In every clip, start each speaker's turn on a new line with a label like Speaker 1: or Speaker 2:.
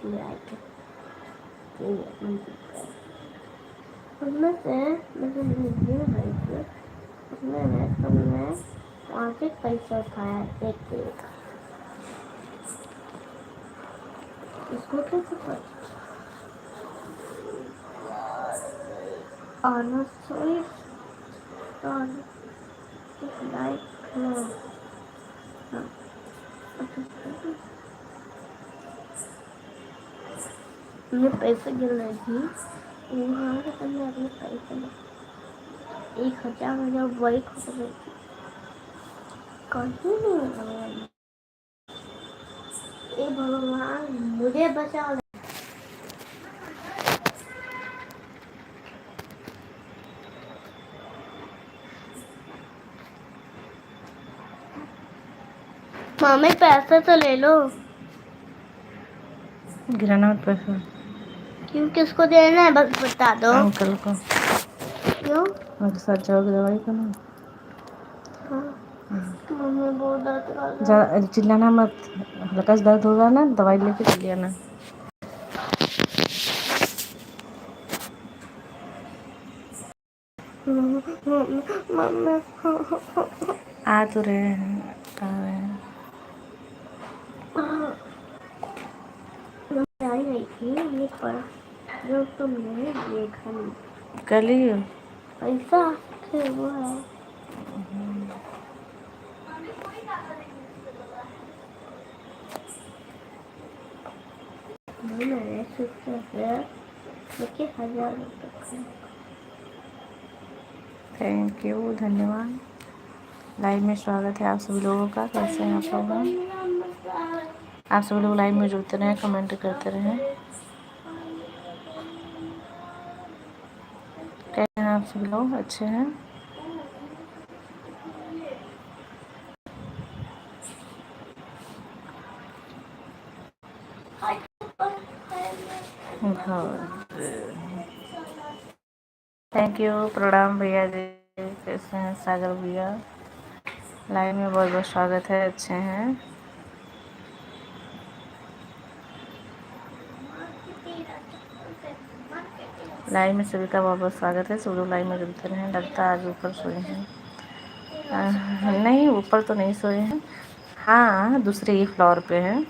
Speaker 1: ले आए थे। उसमें से मुझे गिर गई थी, उसमें तुमने वहाँ से पैसा उठाया एक किलो का। इसको कैसे पता? आना सोई लाइक ये पैसे गिर रही थी, वहाँ से तुमने अपने पैसे 1000 मुझे वही खो गई थी, कहीं नहीं। ए भगवान मुझे बचाओ। मम्मी पैसे तो ले लो।
Speaker 2: गिराना मत पैसा।
Speaker 1: क्यों? किसको देना है बस बता दो।
Speaker 2: अंकल को।
Speaker 1: क्यों?
Speaker 2: मेरे साथ जाओगे दवाई करना।
Speaker 1: मम्मी बहुत दर्द कर रहा है।
Speaker 2: ज़्यादा चिल्लाना मत, हल्का सा दर्द होगा ना दवाई लेके चले आना।
Speaker 1: मम्मी
Speaker 2: आ तो रहे हैं, आ रहे हैं।
Speaker 1: मैं आई नहीं थी ये पर जो तुमने देखा नहीं।
Speaker 2: कल ही
Speaker 1: पैसा फिर वो है। मैंने सोचा है देखिए 1000 रुपये।
Speaker 2: थैंक यू, धन्यवाद। लाइव में स्वागत है आप सभी लोगों का। कैसे हैं आप लोग? आप सभी लोग लाइव में जुड़ते रहें, कमेंट करते रहें। कैसे हैं आप सभी लोग? अच्छे हैं? थैंक यू, प्रणाम भैया जी। कैसे हैं सागर भैया? लाइव में बहुत बहुत स्वागत है। अच्छे हैं? लाइव में सभी का बहुत बहुत स्वागत है। सब लोग लाइव में जुड़ते रहें। लगता है आज ऊपर सोए हैं। नहीं, ऊपर तो नहीं सोए हैं। हाँ, दूसरे ही फ्लोर पे हैं,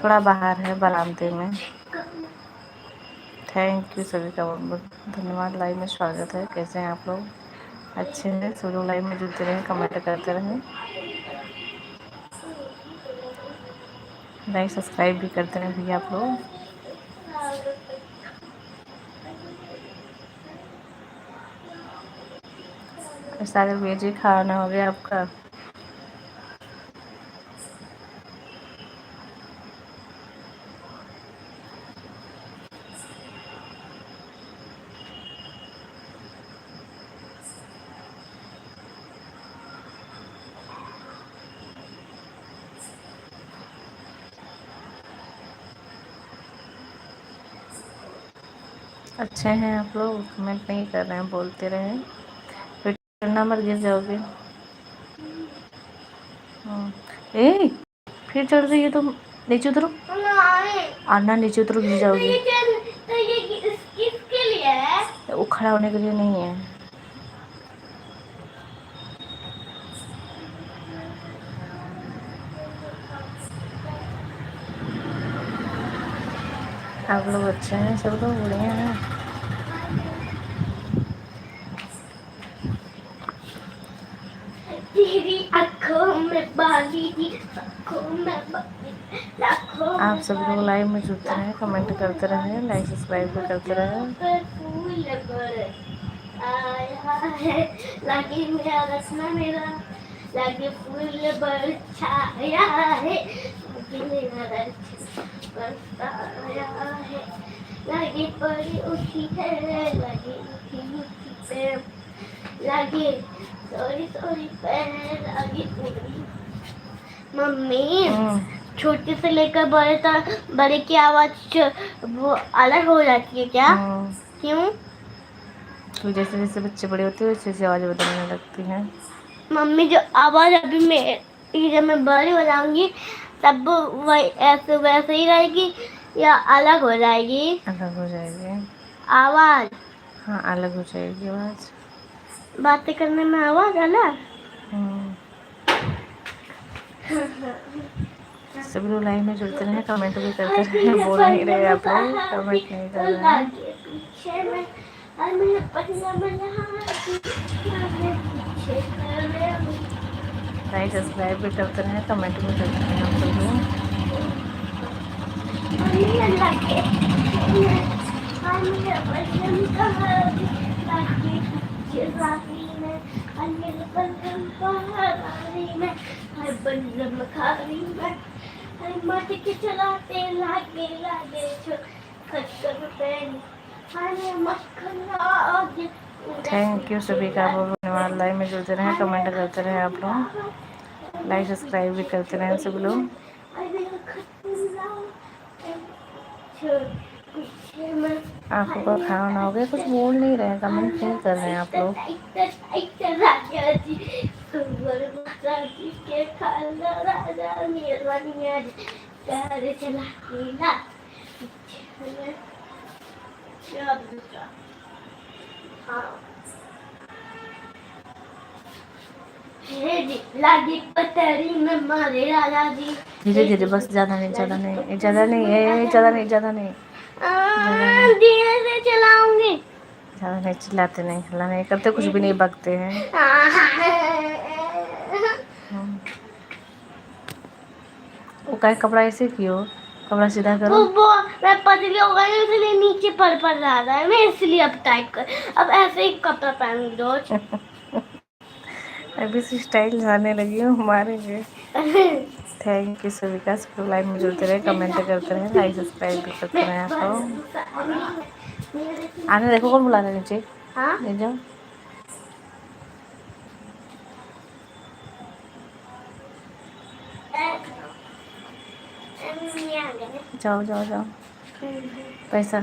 Speaker 2: थोड़ा बाहर है बरामदे में। थैंक यू, सभी का बहुत बहुत धन्यवाद। लाइव में स्वागत है। कैसे हैं आप लोग? अच्छे हैं? सब लोग लाइव में जुड़ते रहें, कमेंट करते रहें, लाइक सब्सक्राइब भी करते रहें भैया आप लोग। सागर भैया जी, खाना हो गया आपका? अच्छे हैं आप लोग? कमेंट नहीं कर रहे हैं, बोलते रहें, फिर चढ़ना मत, गिर जाओगे। ए फिर चढ़ रही है तुम, नीचे उतरो। आना, नीचे उतरो, गिर जाओगी।
Speaker 1: तो ये किसके लिए है?
Speaker 2: वो खड़ा होने के लिए नहीं है। आप लोग अच्छे हैं? सब लोग बढ़िया हैं?
Speaker 1: तेरी आँखों में बाली की आँखों में
Speaker 2: आप सब लोग लाइव में जुड़ते रहें, कमेंट करते रहें, लाइक सब्सक्राइब भी करते रहें।
Speaker 1: फूल आया है लगे मेरा रचना मेरा लगे फूल छाया है लगे मेरा बरसाया है लगे पड़ी उठी है लगे उठी उठी पे लगे सॉरी सॉरी पे लगे पूरी। मम्मी छोटे से लेकर बड़े तक बड़े की आवाज वो अलग हो जाती है क्या? क्यों?
Speaker 2: तो जैसे जैसे बच्चे बड़े होते हैं वैसे वैसे आवाज़ बदलने लगती हैं।
Speaker 1: मम्मी जो आवाज अभी मैं जब मैं बड़ी हो जाऊंगी सब वही ऐसे वैसे ही रहेगी या अलग हो जाएगी?
Speaker 2: अलग हो जाएगी।
Speaker 1: आवाज?
Speaker 2: हाँ, अलग हो जाएगी आवाज़।
Speaker 1: बातें करने में आवाज अलग?
Speaker 2: सभी लोग लाइन में जुड़ते रहे, कमेंट भी करते रहे। बोल नहीं रहे आप लोग, कमेंट नहीं कर रहे हैं।
Speaker 1: पीछे में और मेरे पन्ना में
Speaker 2: लाइक सब्सक्राइब भी करते रहे, कमेंट भी करते रहे आप सब लोग।
Speaker 1: के चलाते लागे लागे
Speaker 2: थैंक यू सभी का बहुत धन्यवाद। लाइव में जुड़ते रहे, कमेंट करते रहे आप लोग, लाइक सब्सक्राइब भी करते रहे सब लोग। आपको का खाना हो गया? कुछ बोल नहीं रहे, कमेंट नहीं कर रहे हैं आप लोग।
Speaker 1: लागी पतरी में मारे राजा जी।
Speaker 2: धीरे धीरे बस, ज़्यादा नहीं, ज़्यादा नहीं, ज़्यादा नहीं है, ज़्यादा नहीं, ज़्यादा नहीं,
Speaker 1: धीरे से चलाऊंगी।
Speaker 2: ज़्यादा नहीं, चिल्लाते नहीं, हल्ला नहीं करते, कुछ भी नहीं बकते हैं। वो का कपड़ा ऐसे क्यों? कपड़ा सीधा करो।
Speaker 1: वो मैं पतली हो गई इसलिए नीचे पर रहा था, मैं इसलिए अब टाइट कर, अब ऐसे ही कपड़ा पहन रोज।
Speaker 2: अभी से स्टाइल आने लगी हूँ, मारेंगे। थैंक यू सभी का, सब लाइव में जुड़ते रहे, कमेंट करते रहे, लाइक सब्सक्राइब भी करते रहे आप लोग। आने देखो कौन बुला रहे नीचे।
Speaker 1: हाँ
Speaker 2: ले जाओ। जाओ जाओ जाओ। पैसा?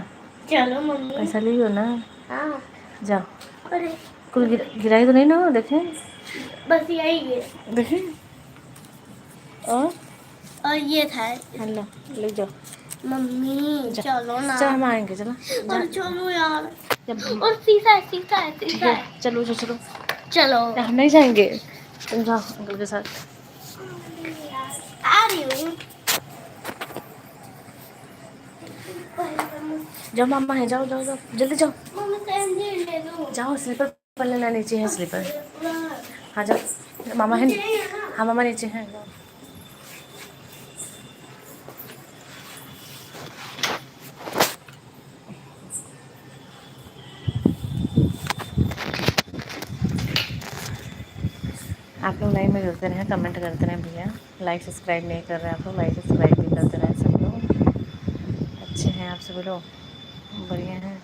Speaker 1: चलो मम्मी।
Speaker 2: पैसा लियो ना।
Speaker 1: हाँ।
Speaker 2: जाओ।
Speaker 1: अरे
Speaker 2: कुल गिराई तो नहीं ना? देखें,
Speaker 1: बस यही है।
Speaker 2: देखें।
Speaker 1: और ये था।
Speaker 2: हेलो, ले जाओ
Speaker 1: मम्मी चलो ना।
Speaker 2: चल हम आएंगे, चलो।
Speaker 1: और चलो यार।
Speaker 2: जब
Speaker 1: और सीधा है, सीधा है, सीधा है।
Speaker 2: चलो चलो चलो।
Speaker 1: चलो
Speaker 2: हम नहीं जाएंगे, तुम जाओ अंकल के साथ।
Speaker 1: आ रही हूँ।
Speaker 2: जाओ, मामा है, जाओ जाओ जाओ, जल्दी जाओ।
Speaker 1: मम्मी सैंडल ले दो।
Speaker 2: जाओ, स्लीपर पहन लेना, नीचे है स्लीपर। हाँ जाओ, मामा है। हाँ मामा नीचे हैं, जाओ। आप लोग लाइव में जुड़ते रहें, कमेंट करते रहें भैया। लाइक सब्सक्राइब नहीं कर रहे आप लोग, लाइक सब्सक्राइब भी करते रहें सब लोग। अच्छे हैं आप सभी लोग, बढ़िया हैं।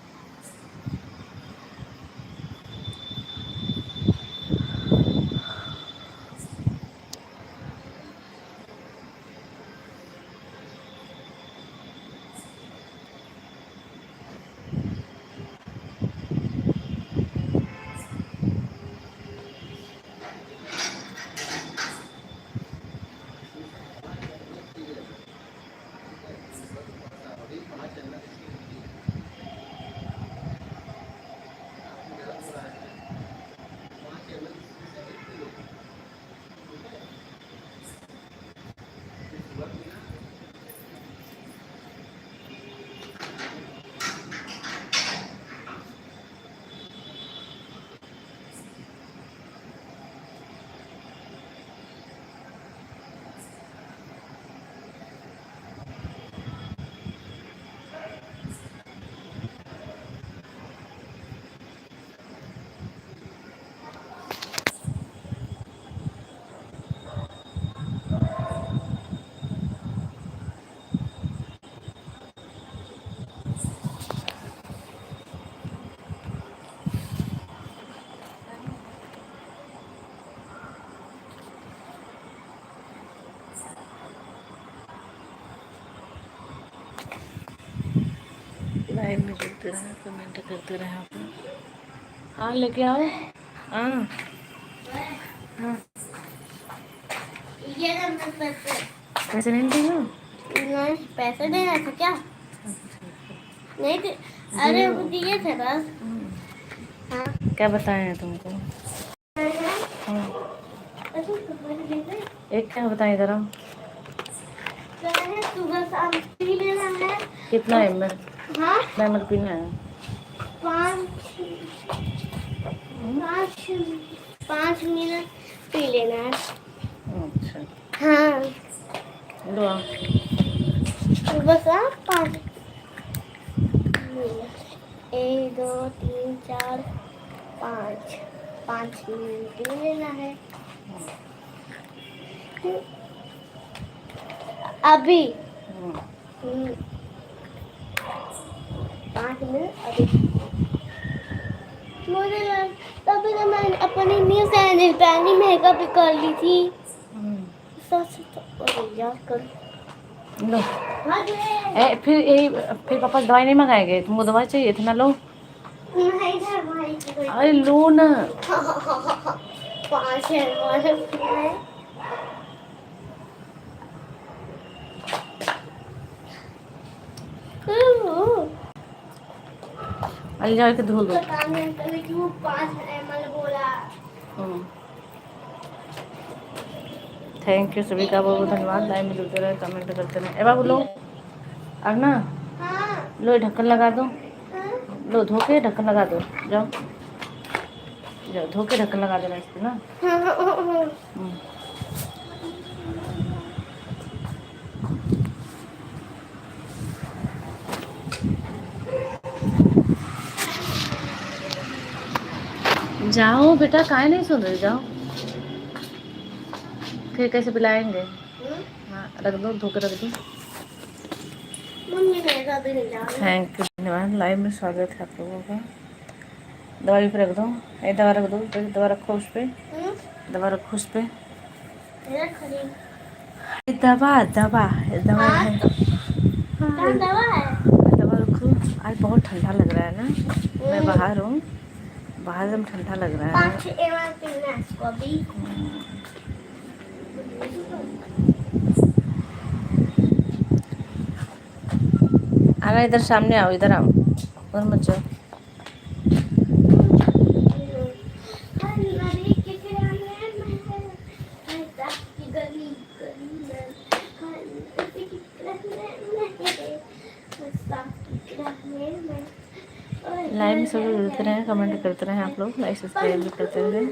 Speaker 2: लाइव में जुड़ते रहें, कमेंट करते रहें आप लोग। हाँ लेके आओ। हाँ हाँ।
Speaker 1: ये ना मैं
Speaker 2: पैसे नहीं दिए?
Speaker 1: नहीं, पैसे देना था क्या? नहीं थे। अरे वो दिए थे बस। हाँ।
Speaker 2: क्या बताए हैं तुमको? हाँ। एक क्या बताए इधर?
Speaker 1: सुबह शाम पी लेना है।
Speaker 2: कितना ml?
Speaker 1: हाँ,
Speaker 2: कितना ml पीना है?
Speaker 1: 5 5 मिनट पी लेना है।
Speaker 2: अच्छा,
Speaker 1: हाँ,
Speaker 2: लो आओ।
Speaker 1: सुबह शाम 5 मिनट। 1 2 3 4 5 मिनट पी लेना है अभी। 5 मिनट अभी। मुझे तभी तो मैंने अपनी न्यू सैंडल पहनी, मेकअप भी कर ली थी। सच तो याद कर
Speaker 2: लो। फिर पापा दवाई नहीं मंगाएंगे? तुमको दवाई चाहिए थी ना, लो। अरे लो ना।
Speaker 1: 5 है।
Speaker 2: अरे जाओ के धो दो।
Speaker 1: 5 ml बोला।
Speaker 2: थैंक यू सभी का बहुत बहुत धन्यवाद। लाइव में जुड़ते रहे, कमेंट करते रहे। ए बाबू लो, अरना
Speaker 1: हाँ।
Speaker 2: लो, ढक्कन लगा दो।
Speaker 1: हाँ।
Speaker 2: लो, धो के ढक्कन लगा दो। जाओ जाओ, धो के ढक्कन लगा देना इस पे ना। जाओ बेटा, काहे नहीं सुन रही? जाओ, फिर कैसे पिलाएंगे? हाँ, रख दो, धो के रख दो। थैंक यू, धन्यवाद। लाइव में स्वागत है आप लोगों का। दवाई पे रख दो, ये दवा रख दो, दवा रखो उस पर, दवा रखो उस पर। दवा दवा दवा है। हाँ, दवा रखो। आज बहुत ठंडा लग रहा है ना, मैं बाहर हूँ, बाहर एकदम ठंडा लग रहा है। आना, इधर सामने आओ, इधर आओ, उधर मत जाओ। लाइव में सब लोग जुड़ते रहे, कमेंट करते रहे, आप लोग लाइक सब्सक्राइब भी करते रहे।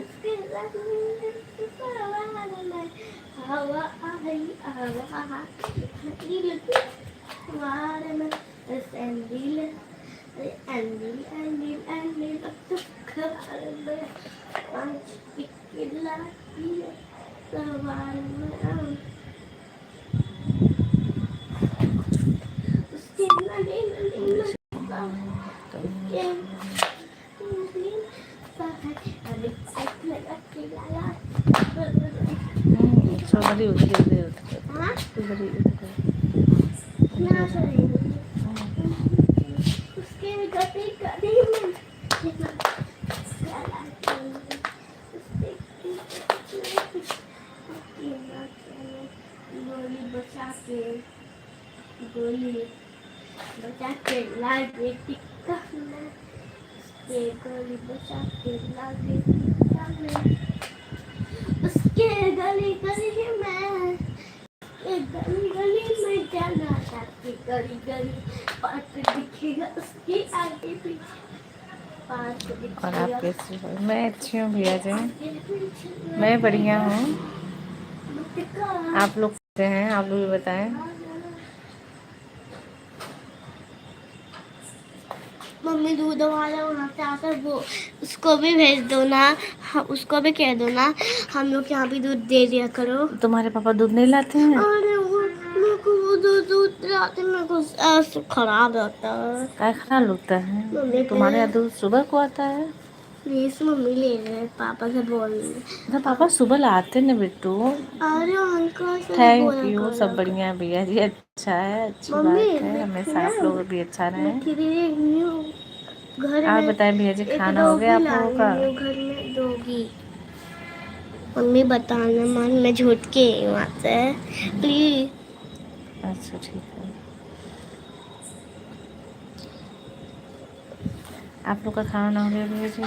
Speaker 2: उधर
Speaker 1: उसके गति गोली बचा के लागे टिक्का में, उसके गोली बचा के लागे टिक्का में, उसके गली गली में, गली गली में जाना चाहती, गली गली पार्क दिखेगा उसके आगे पीछे।
Speaker 2: और आप कैसे हो? मैं अच्छी हूँ भैया जी, मैं बढ़िया हूँ। आप लोग कैसे हैं? आप लोग भी बताएं।
Speaker 1: मम्मी दूध वाला वहाँ से आकर वो उसको भी भेज दो ना, उसको भी कह दो ना हम लोग यहाँ भी दूध दे दिया करो।
Speaker 2: तुम्हारे पापा दूध नहीं लाते हैं?
Speaker 1: अरे मेरे को वो दूध लाते, मेरे को खराब होता है।
Speaker 2: क्या खराब लगता है? तुम्हारे यहाँ दूध सुबह को आता है?
Speaker 1: प्लीज मम्मी ले रहे, पापा से बोल रहे।
Speaker 2: पापा सुबह लाते ना बिट्टू।
Speaker 1: अरे अंकल से
Speaker 2: थैंक यू, सब बढ़िया है भैया जी, अच्छा है, अच्छी बात है, हमेशा आप लोग भी अच्छा रहे। आप बताएं भैया जी, खाना हो गया आप लोगों का?
Speaker 1: घर में दोगी मम्मी, बताना मन मैं झूठ के वहाँ से प्लीज।
Speaker 2: अच्छा ठीक है। आप लोग का खाना ना हो गया भैया जी?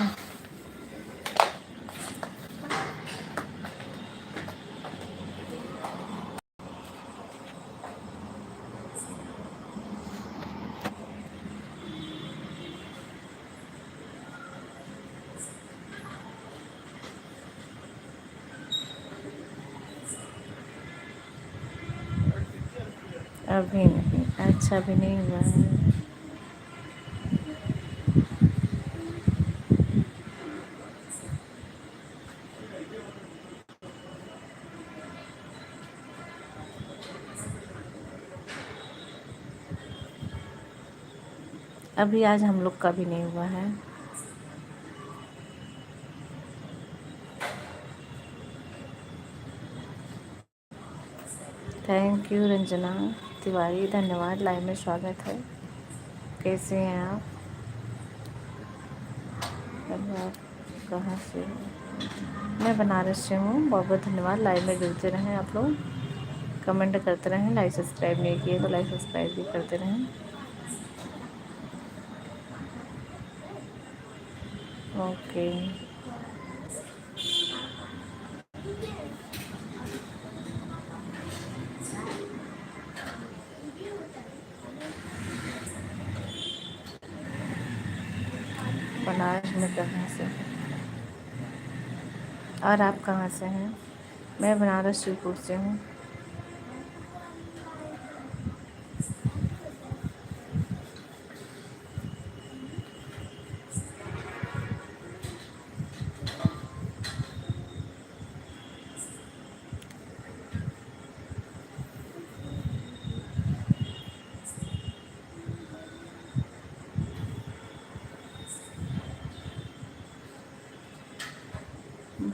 Speaker 2: अभी नहीं, अच्छा अभी नहीं हुआ है। अभी आज हम लोग का भी नहीं हुआ है। थैंक यू रंजना तिवारी, धन्यवाद, लाइव में स्वागत है। कैसे हैं आप? अभी आप कहाँ से हो? मैं बनारस से हूँ। बहुत बहुत धन्यवाद, लाइव में जुड़ते रहें आप लोग, कमेंट करते रहें। लाइक सब्सक्राइब नहीं किए तो लाइक सब्सक्राइब भी करते रहें। ओके, बनारस में कहाँ से? और आप कहाँ से हैं? मैं बनारस शिवपुर से हूँ।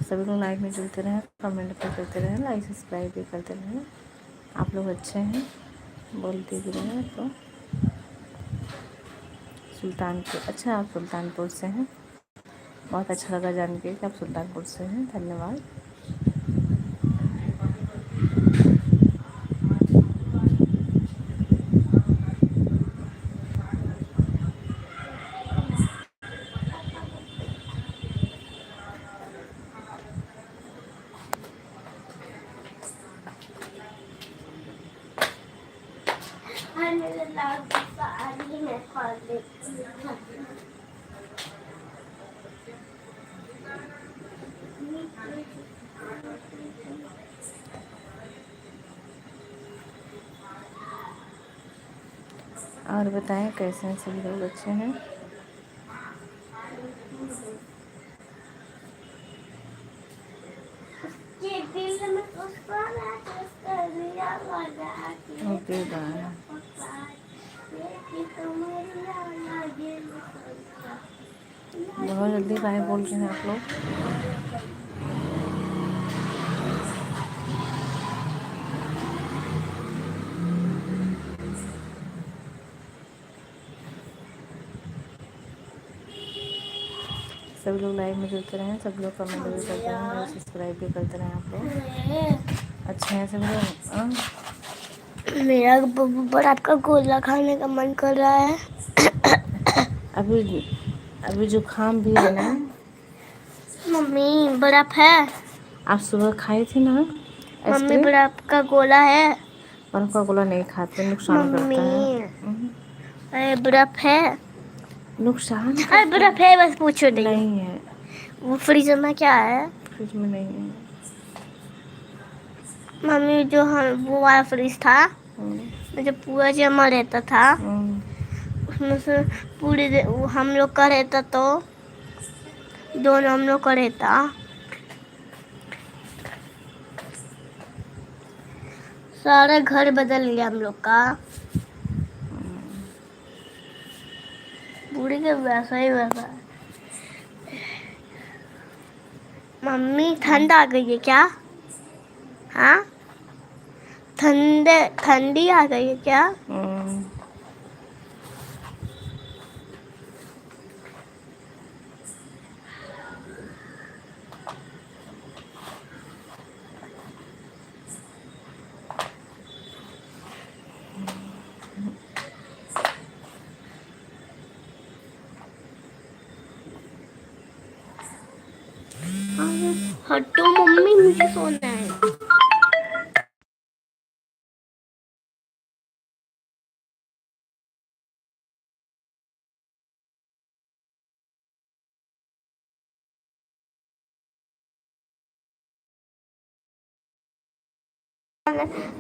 Speaker 2: सभी लोग लाइव में जुड़ते रहें, कमेंट भी करते रहें, लाइक सब्सक्राइब भी करते रहें। आप लोग अच्छे हैं, बोलते भी रहें। तो सुल्तानपुर, अच्छा आप सुल्तानपुर से हैं। बहुत अच्छा लगा जान के कि आप सुल्तानपुर से हैं, धन्यवाद। और बताएं कैसे हैं सभी लोग? अच्छे हैं? Okay bye. बहुत जल्दी बाय बोल रहे हैं आप लोग। सब लोग लाइव में जुड़ते रहें, सब लोग कमेंट भी करते रहें, लाइक सब्सक्राइब भी करते रहें आप लोग। अच्छे हैं सब लोग?
Speaker 1: मेरा बर्फ का गोला खाने का मन कर रहा है।
Speaker 2: अभी जुकाम भी है ना?
Speaker 1: मम्मी बर्फ है।
Speaker 2: आप सुबह खाई थी ना
Speaker 1: मम्मी
Speaker 2: आइसक्रीम?
Speaker 1: बर्फ का गोला है।
Speaker 2: बर्फ का गोला नहीं खाते, नुकसान करता है।
Speaker 1: मम्मी अरे बर्फ है।
Speaker 2: नुकसान
Speaker 1: अरे
Speaker 2: करता
Speaker 1: बर्फ है, बस पूछो नहीं।
Speaker 2: नहीं है,
Speaker 1: वो फ्रीजर में क्या है?
Speaker 2: फ्रिज में नहीं है।
Speaker 1: मम्मी जो हम वो वाला फ्रिज था, जो पूरा जमा रहता था, उसमें से पूरी वो हम लोग का रहता, तो दोनों हम लोग का रहता। सारा घर बदल गया हम लोग का। पूरी के वैसा ही वैसा है। मम्मी ठंड आ गई है क्या? हाँ, ठंडी आ गई है क्या? हटो मम्मी, मुझे सोना है।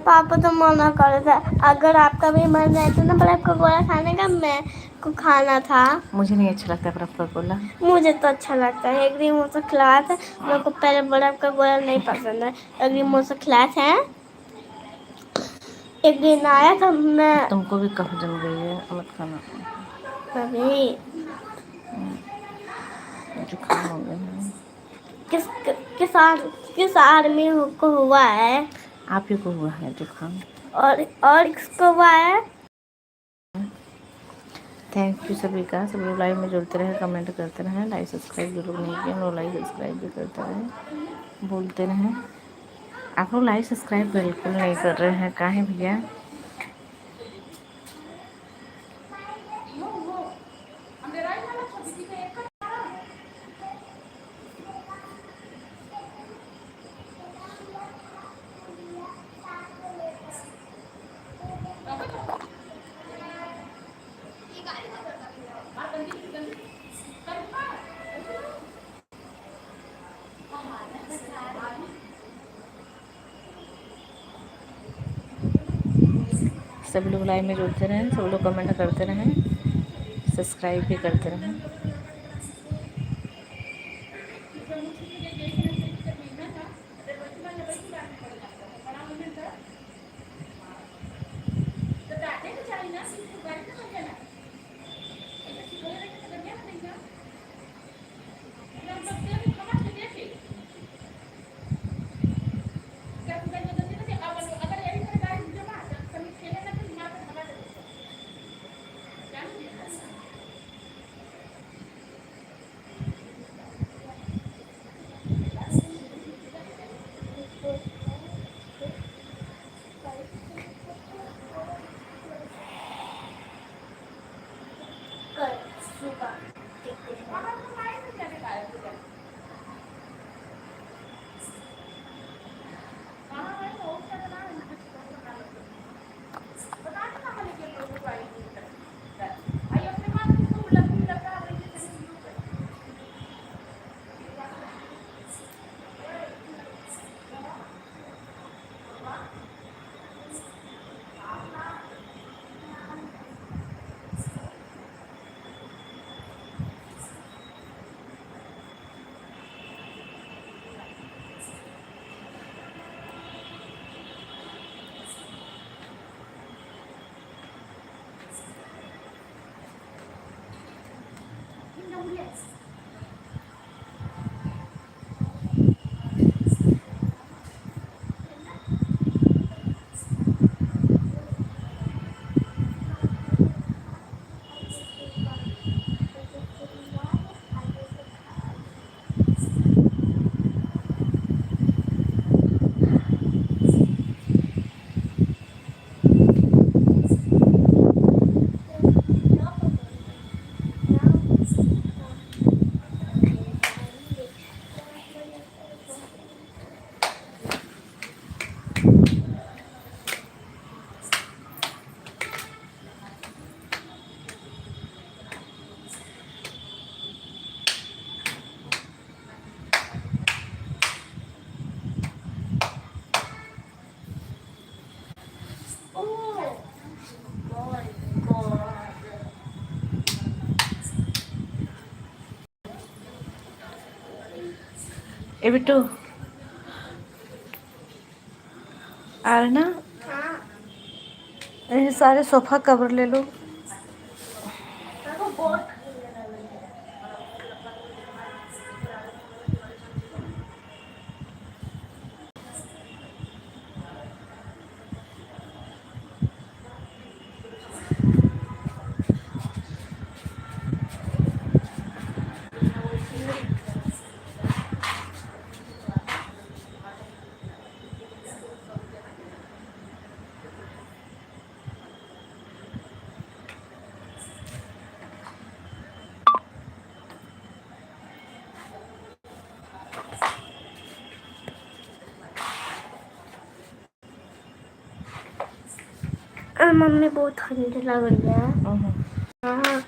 Speaker 1: पापा तो मना कर रहे थे, अगर आपका भी मन है तो ना बर्फ का गोला खाने का, मैं को खाना था।
Speaker 2: मुझे नहीं अच्छा लगता बर्फ का गोला।
Speaker 1: मुझे तो अच्छा लगता है। एक दिन मुझसे खिलाया था, मेरे को पहले बर्फ का गोला नहीं पसंद है। एक दिन मुझसे खिलाया था, एक दिन आया था मैं।
Speaker 2: तुमको भी कफ जम गई है, मत खाना।
Speaker 1: अभी
Speaker 2: जुकाम हो गया है।
Speaker 1: किस किस आदमी को हुआ है?
Speaker 2: आप ही को हुआ है जुकाम।
Speaker 1: और किसको हुआ है?
Speaker 2: थैंक यू सभी का। सब लोग लाइव में जुड़ते रहे, कमेंट करते रहे, लाइक सब्सक्राइब जो लोग नहीं किए वो लाइक सब्सक्राइब भी करते रहे, बोलते रहें। आप लोग लाइक सब्सक्राइब बिल्कुल नहीं कर रहे हैं, काहे भैया? सब लोग लाइव में जुड़ते रहें, सब लोग कमेंट करते रहें, सब्सक्राइब भी करते रहें। ए बिट्टू आ रहे ना? ये सारे सोफा कवर ले लो।
Speaker 1: मम्मी बहुत ठंडी लग रही है। हाँ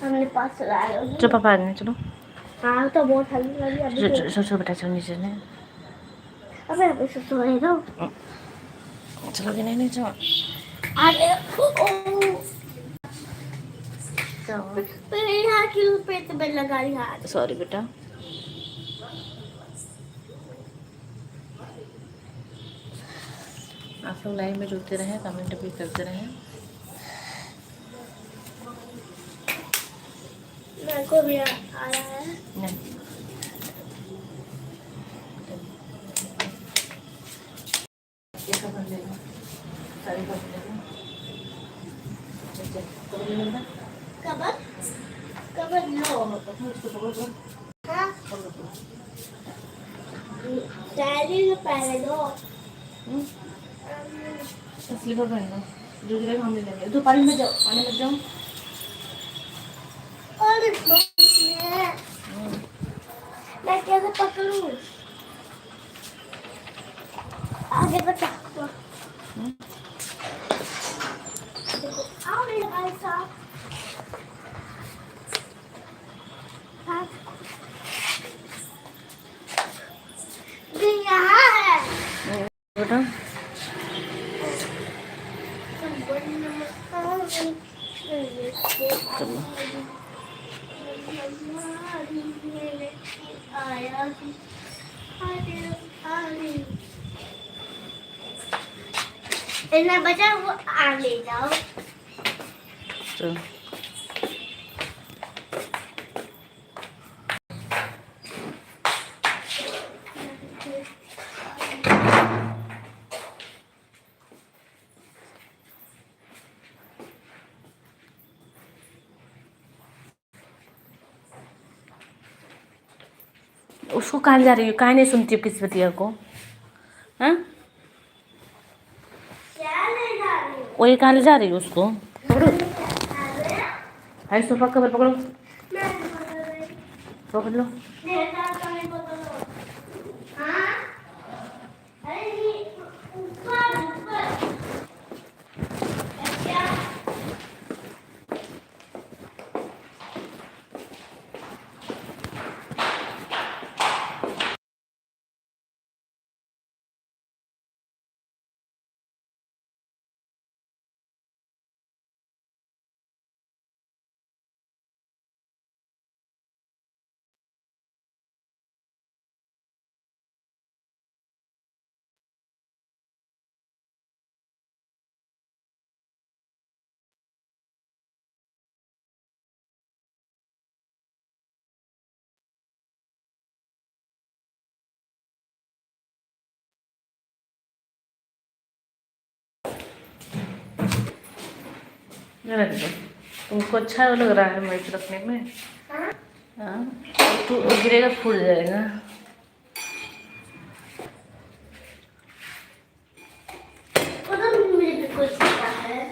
Speaker 1: हमने पास लाया।
Speaker 2: चलो पापा आ रहे हैं, चलो।
Speaker 1: हाँ तो बहुत ठंडी लग रही है अभी।
Speaker 2: चलो बेटा, चलो नीचे ने।
Speaker 1: अबे अभी से सोए दो।
Speaker 2: चलो कि नहीं चलो।
Speaker 1: अरे
Speaker 2: चलो
Speaker 1: यहाँ की पेट में लगा रही हाथ।
Speaker 2: सॉरी बेटा। आप लोग लाइव में जुड़ते रहें, कमेंट भी करते रहें।
Speaker 1: मेरे को भी आ रहा है।
Speaker 2: नहीं ये खबर ले लो, सारी खबर ले लो। खबर ले लो,
Speaker 1: कबर कबर लो।
Speaker 2: उसको पकड़ दो।
Speaker 1: हाँ डैडी ने पहले दो।
Speaker 2: स्लीपर पहन लो, जो गिरेगा हम ले लेंगे। तो पानी में जाओ, पानी में जाओ।
Speaker 1: और मैं कैसे पकड़ूं? आगे बता। आओ मेरे भाई साहब। ये यहाँ है।
Speaker 2: बेटा चलो
Speaker 1: इतना बचा वो आ ले जाओ।
Speaker 2: चलो। उसको कहाँ जा रही हो? कहाँ नहीं सुनती हो किस बतिया को? हाँ
Speaker 1: क्या ले जा रही हो?
Speaker 2: वही कहाँ ले जा रही हो उसको? पकड़ो, हाय सोफा कवर पकड़ो, पकड़ लो।
Speaker 1: हाँ अरे ये ऊपर ऊपर क्या?
Speaker 2: रख दो, तुमको अच्छा लग रहा है मैच रखने में? हाँ तो गिरेगा, फूट जाएगा।
Speaker 1: मुझे कुछ पता है।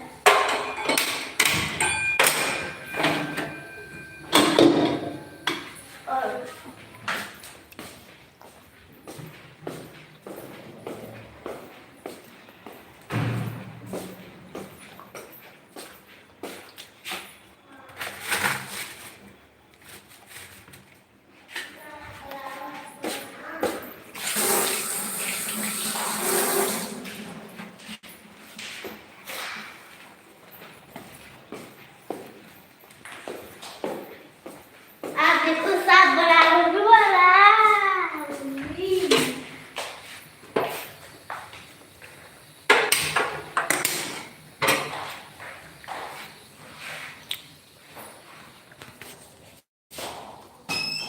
Speaker 1: आप देखो साफ बना